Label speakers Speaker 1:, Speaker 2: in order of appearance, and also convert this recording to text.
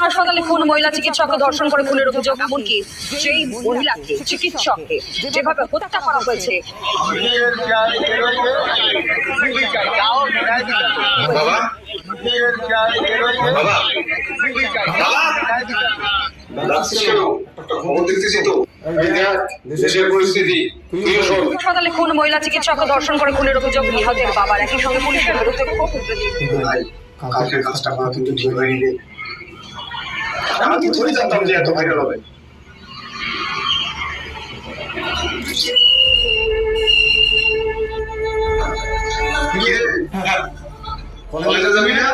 Speaker 1: হাসপাতালে খুন, মহিলা চিকিৎসককে ধর্ষণ করে খুনের অভিযোগ, এমনকি সেই মহিলাকে চিকিৎসককে যেভাবে হত্যা করা হয়েছে।
Speaker 2: বাবা
Speaker 1: হাসপাতালে খুন, মহিলা চিকিৎসককে ধর্ষণ করে খুনের অভিযোগ, নিহতের বাবার একই সঙ্গে পুলিশের বিরুদ্ধে ক্ষোভ উগরে দিয়েছে।
Speaker 2: কালকের কাজটা করা কিন্তু ঠিক হয়নি রে। আমি কি ধরে জানতাম যে এত ভাইরাল হবে। কলেজে যাবি না?